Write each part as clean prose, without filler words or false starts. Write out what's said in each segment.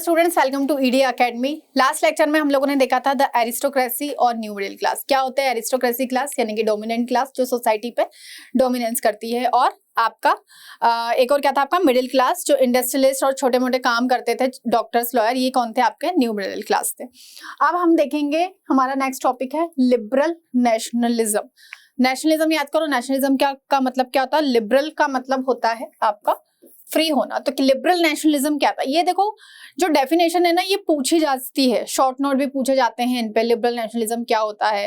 Students, welcome to ED academy. Last lecture में हम लोगों ने देखा था द एरिस्टोक्रेसी और न्यू मिडिल क्लास। क्या होता है एरिस्टोक्रेसी क्लास, यानी कि डोमिनेंट क्लास जो सोसाइटी पे डोमिनेंस करती है, और आपका एक और क्या था आपका मिडिल क्लास जो इंडस्ट्रियलिस्ट और छोटे मोटे काम करते थे, डॉक्टर्स लॉयर, ये कौन थे आपके न्यू मिडिल क्लास थे। अब हम देखेंगे हमारा नेक्स्ट टॉपिक है लिबरल नेशनलिज्म। नेशनलिज्म याद करो, नेशनलिज्म का मतलब क्या होता है। लिबरल का मतलब होता है आपका फ्री होना। तो लिबरल नेशनलिज्म क्या था, ये देखो जो डेफिनेशन है ना, ये पूछी जाती है, शॉर्ट नोट भी पूछे जाते हैं इन पे। लिबरल नेशनलिज्म क्या होता है,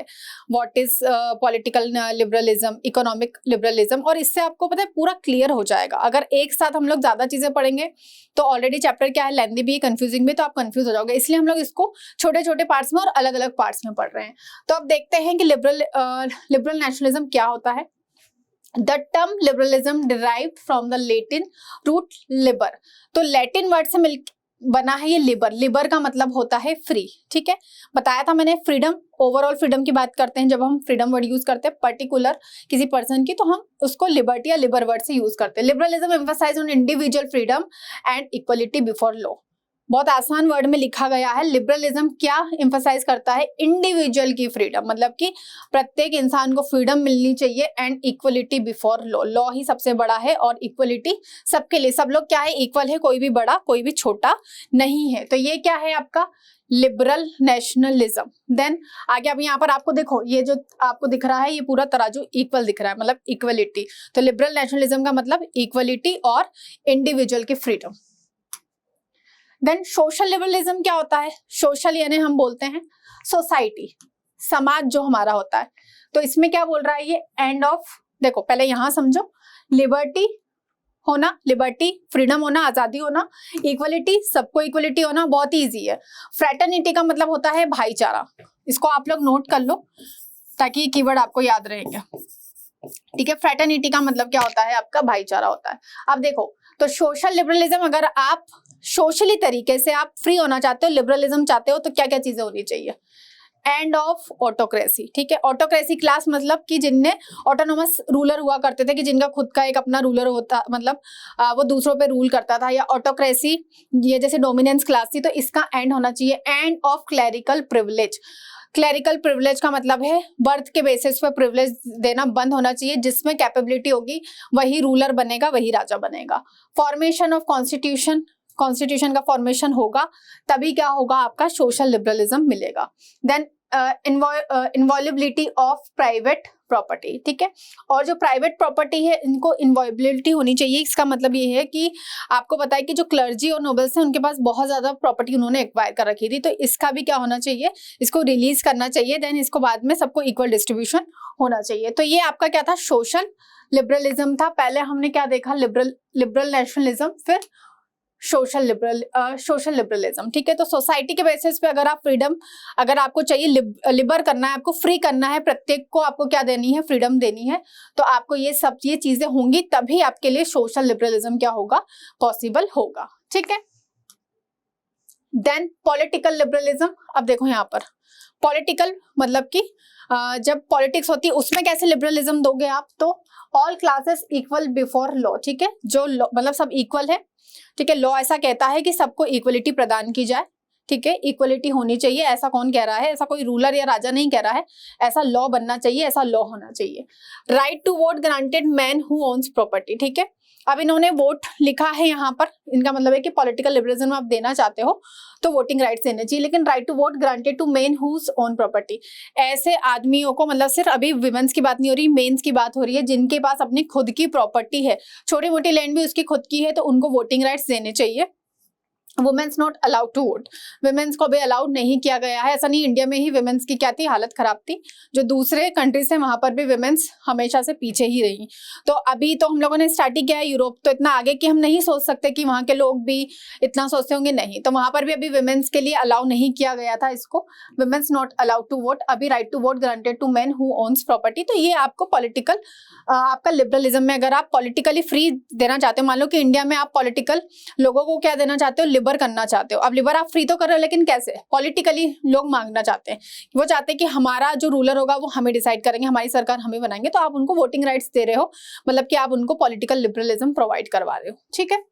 what is political liberalism, economic liberalism, और इससे आपको पता है पूरा क्लियर हो जाएगा। अगर एक साथ हम लोग ज्यादा चीजें पढ़ेंगे तो ऑलरेडी चैप्टर क्या है, लेंथी भी, कंफ्यूजिंग भी, तो आप कंफ्यूज हो जाओगे। इसलिए हम लोग इसको छोटे छोटे पार्ट्स में और अलग अलग पार्ट्स में पढ़ रहे हैं। तो अब देखते हैं कि लिबरल नेशनलिज्म क्या होता है। The term liberalism derived from the Latin root liber। तो लैटिन वर्ड से मिल बना है ये लिबर। लिबर का मतलब होता है फ्री, ठीक है। बताया था मैंने, फ्रीडम, ओवरऑल फ्रीडम की बात करते हैं जब हम फ्रीडम वर्ड यूज करते हैं पर्टिकुलर किसी पर्सन की, तो हम उसको लिबर्टी या लिबर वर्ड से यूज करते हैं। Liberalism emphasise on individual freedom and equality before law. बहुत आसान वर्ड में लिखा गया है। लिबरलिज्म क्या एम्फसाइज करता है, इंडिविजुअल की फ्रीडम, मतलब कि प्रत्येक इंसान को फ्रीडम मिलनी चाहिए, and equality before law. Law ही सबसे बड़ा है और इक्वलिटी सबके लिए, सब लोग क्या है, इक्वल है, कोई भी बड़ा कोई भी छोटा नहीं है। तो ये क्या है आपका लिबरल नेशनलिज्म। देन आगे अब यहाँ पर आपको देखो, ये जो आपको दिख रहा है ये पूरा तराजू इक्वल दिख रहा है, मतलब इक्वलिटी। तो लिबरल नेशनलिज्म का मतलब इक्वलिटी और इंडिविजुअल की फ्रीडम। देन सोशल लिबरलिज्म क्या होता है। सोशल यानी हम बोलते हैं सोसाइटी, समाज जो हमारा होता है। तो इसमें क्या बोल रहा है ये, एंड ऑफ, देखो पहले यहां समझो, लिबर्टी होना, लिबर्टी फ्रीडम होना, आजादी होना, इक्वलिटी सबको इक्वलिटी होना, बहुत ईजी है। फ्रेटर्निटी का मतलब होता है भाईचारा। इसको आप लोग नोट कर लो ताकि कीवर्ड आपको याद रहेंगे, ठीक है। फ्रेटर्निटी का मतलब क्या होता है आपका भाईचारा होता है। अब देखो, तो सोशल लिबरलिज्म, अगर आप सोशली तरीके से आप फ्री होना चाहते हो, लिबरलिज्म चाहते हो, तो क्या क्या चीजें होनी चाहिए। एंड ऑफ ऑटोक्रेसी, ठीक है। ऑटोक्रेसी क्लास मतलब कि जिनने ऑटोनोमस रूलर हुआ करते थे, कि जिनका खुद का एक अपना रूलर होता, मतलब वो दूसरों पे रूल करता था, या ऑटोक्रेसी ये जैसे डोमिनेंस क्लास थी, तो इसका एंड होना चाहिए। End of clerical privilege. Clerical privilege का मतलब है बर्थ के बेसिस पे प्रिविलेज देना बंद होना चाहिए। जिसमें कैपेबिलिटी होगी वही रूलर बनेगा, वही राजा बनेगा। फॉर्मेशन ऑफ कॉन्स्टिट्यूशन, कॉन्स्टिट्यूशन का फॉर्मेशन होगा तभी क्या होगा आपका सोशल लिबरलिज्म मिलेगा। देन इनवॉल्युबिलिटी ऑफ प्राइवेट प्रॉपर्टी, ठीक है। और जो प्राइवेट प्रॉपर्टी है इनको इनवॉल्युबिलिटी होनी चाहिए। इसका मतलब ये है कि आपको पता है कि जो क्लर्जी और नोबल्स हैं उनके पास बहुत ज्यादा प्रॉपर्टी उन्होंने एक्वायर कर रखी थी, तो इसका भी क्या होना चाहिए, इसको रिलीज करना चाहिए। देन इसको बाद में सबको इक्वल डिस्ट्रीब्यूशन होना चाहिए। तो ये आपका क्या था, सोशल लिबरलिज्म था। पहले हमने क्या देखा, लिबरल नेशनलिज्म, फिर सोशल लिबरलिज्म, ठीक है। तो सोसाइटी के बेसिस पे अगर आप फ्रीडम, अगर आपको चाहिए लिबर करना है, आपको फ्री करना है, प्रत्येक को आपको क्या देनी है, फ्रीडम देनी है, तो आपको ये सब ये चीजें होंगी तभी आपके लिए सोशल लिबरलिज्म क्या होगा, पॉसिबल होगा, ठीक है। Then political liberalism. अब देखो यहाँ पर पॉलिटिकल मतलब कि जब पॉलिटिक्स होती है उसमें कैसे लिबरलिज्म दोगे आप, तो all classes equal before law, ठीक है। जो मतलब सब इक्वल है, ठीक है। लॉ ऐसा कहता है कि सबको इक्वलिटी प्रदान की जाए, ठीक है। इक्वलिटी होनी चाहिए, ऐसा कौन कह रहा है, ऐसा कोई रूलर या राजा नहीं कह रहा है, ऐसा लॉ बनना चाहिए, ऐसा लॉ होना चाहिए। Right to vote granted man who owns property, ठीक है। अब इन्होंने वोट लिखा है यहाँ पर, इनका मतलब है कि पॉलिटिकल लिबरलिज्म आप देना चाहते हो तो वोटिंग राइट्स देने चाहिए, लेकिन right to vote granted to men whose own property, ऐसे आदमियों को, मतलब सिर्फ अभी विमेंस की बात नहीं हो रही, मेंस की बात हो रही है, जिनके पास अपनी खुद की प्रॉपर्टी है, छोटी मोटी लैंड भी उसकी खुद की है, तो उनको वोटिंग राइट्स देने चाहिए। Women's not allowed to vote, women's को भी अलाउड नहीं किया गया है। ऐसा नहीं इंडिया में ही वुमेन्स की क्या थी, हालत खराब थी, जो दूसरे कंट्रीज थे वहां पर भी वुमेन्स हमेशा से पीछे ही रही। तो अभी तो हम लोगों ने स्टार्ट ही किया है, यूरोप तो इतना आगे कि हम नहीं सोच सकते कि वहां के लोग भी इतना सोचते होंगे, नहीं। तो वहां पर भी अभी वुमेन्स के लिए अलाउ नहीं किया गया था इसको, womens not allowed to vote. अभी right to vote granted to man who owns property. तो ये आपको पॉलिटिकल, आपका लिबरलिज्म में अगर आप पॉलिटिकली फ्री देना चाहते हो, मान लो कि इंडिया में आप पॉलिटिकल लोगों को क्या देना चाहते हो, लिबर करना चाहते हो। अब लिबर आप फ्री तो कर रहे हो, लेकिन कैसे, पॉलिटिकली लोग मांगना चाहते हैं, वो चाहते हैं कि हमारा जो रूलर होगा वो हमें डिसाइड करेंगे, हमारी सरकार हमें बनाएंगे, तो आप उनको वोटिंग राइट्स दे रहे हो, मतलब कि आप उनको पॉलिटिकल लिबरलिज्म प्रोवाइड करवा रहे हो, ठीक है।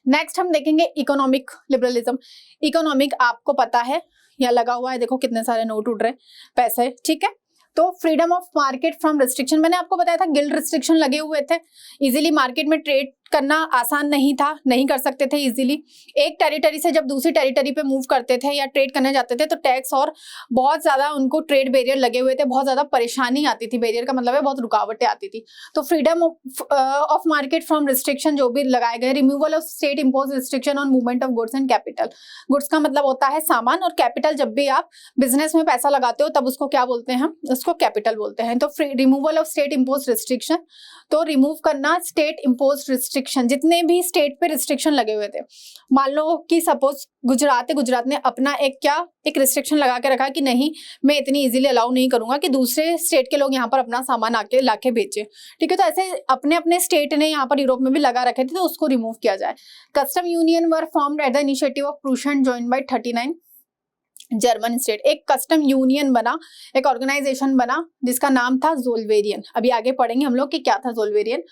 नेक्स्ट हम देखेंगे इकोनॉमिक लिबरलिज्म। इकोनॉमिक आपको पता है, यहाँ लगा हुआ है, देखो कितने सारे नोट उड़ रहे पैसे, ठीक है। तो freedom of market from restriction, मैंने आपको बताया था गिल्ड रिस्ट्रिक्शन लगे हुए थे, इजीली मार्केट में ट्रेड करना आसान नहीं था, नहीं कर सकते थे इजीली। एक टेरिटरी से जब दूसरी टेरिटरी पे मूव करते थे या ट्रेड करने जाते थे तो टैक्स और बहुत ज्यादा उनको ट्रेड बैरियर लगे हुए थे, बहुत ज्यादा परेशानी आती थी, बैरियर का मतलब है बहुत रुकावटें आती थी। तो freedom of market from restriction जो भी लगाए गए, removal of state impose restriction on movement of goods and capital. Goods का मतलब होता है सामान, और कैपिटल जब भी आप बिजनेस में पैसा लगाते हो तब उसको क्या बोलते हैं, हम उसको कैपिटल बोलते हैं। तो removal of state impose restriction, तो रिमूव करना स्टेट इम्पोज रिस्ट्रिक्शन, जितने भी स्टेट पे रिस्ट्रिक्शन लगे हुए थे। मान लो कि सपोज गुजरात ने अपना एक रिस्ट्रिक्शन लगा के रखा कि नहीं, मैं इतनी इजीली अलाउ नहीं करूंगा कि दूसरे स्टेट के लोग यहाँ पर अपना सामान आके लाके बेचे, ठीक है। तो ऐसे अपने अपने स्टेट ने यहाँ पर यूरोप में भी लगा रखे थे, तो उसको रिमूव किया जाए। Custom union were formed at the initiative of Prussia and joined by 39 German state. एक कस्टम यूनियन बना, एक ऑर्गेनाइजेशन बना जिसका नाम था ज़ोल्वेरियन। अभी आगे पढ़ेंगे हम लोग कि क्या था Zollverein.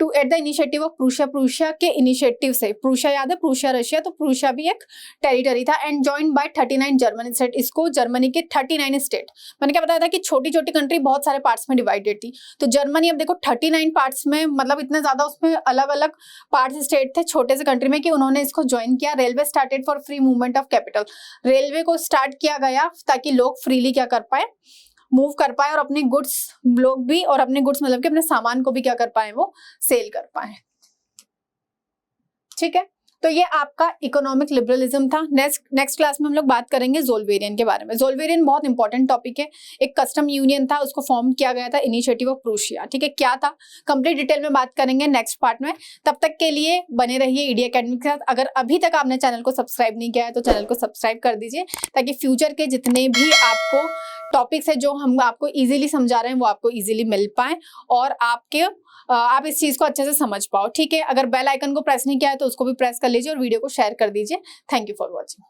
To at the initiative of Prussia, Prussia के इनिशिएटिव से, प्रूशिया याद है, प्रूशिया रशिया, तो प्रूशिया भी एक टेरिटरी था। And joined by 39 German state, इसको जर्मनी के 39 स्टेट, मैंने क्या बताया था कि छोटी छोटी कंट्री बहुत सारे पार्ट्स में डिवाइडेड थी। तो जर्मनी अब देखो 39 पार्ट्स में, मतलब इतने ज्यादा उसमें अलग अलग पार्ट्स स्टेट थे छोटे से कंट्री में, कि उन्होंने इसको ज्वाइन किया। Railway started for free movement of capital, railway को स्टार्ट किया गया ताकि लोग फ्रीली क्या कर पाए, मूव कर पाए, और अपने गुड्स लोग भी, और अपने गुड्स मतलब कि अपने सामान को भी क्या कर पाए, वो सेल कर पाए, ठीक है। तो ये आपका इकोनॉमिक लिबरलिज्म था। नेक्स्ट क्लास में हम लोग बात करेंगे ज़ोल्वेरियन के बारे में। ज़ोल्वेरियन बहुत इंपॉर्टेंट टॉपिक है, एक कस्टम यूनियन था, उसको फॉर्म किया गया था इनिशिएटिव ऑफ प्रूशिया, ठीक है। क्या था कंप्लीट डिटेल में बात करेंगे नेक्स्ट पार्ट में। तब तक के लिए बने रहिए ईडी एकेडमी के साथ। अगर अभी तक आपने चैनल को सब्सक्राइब नहीं किया है तो चैनल को सब्सक्राइब कर दीजिए, ताकि फ्यूचर के जितने भी आपको टॉपिक्स है जो हम आपको इजीली समझा रहे हैं वो आपको इजीली मिल पाए, और आप इस चीज को अच्छे से समझ पाओ, ठीक है। अगर बेल आइकन को प्रेस नहीं किया है तो उसको भी प्रेस कर लीजिए और वीडियो को शेयर कर दीजिए। Thank you for watching.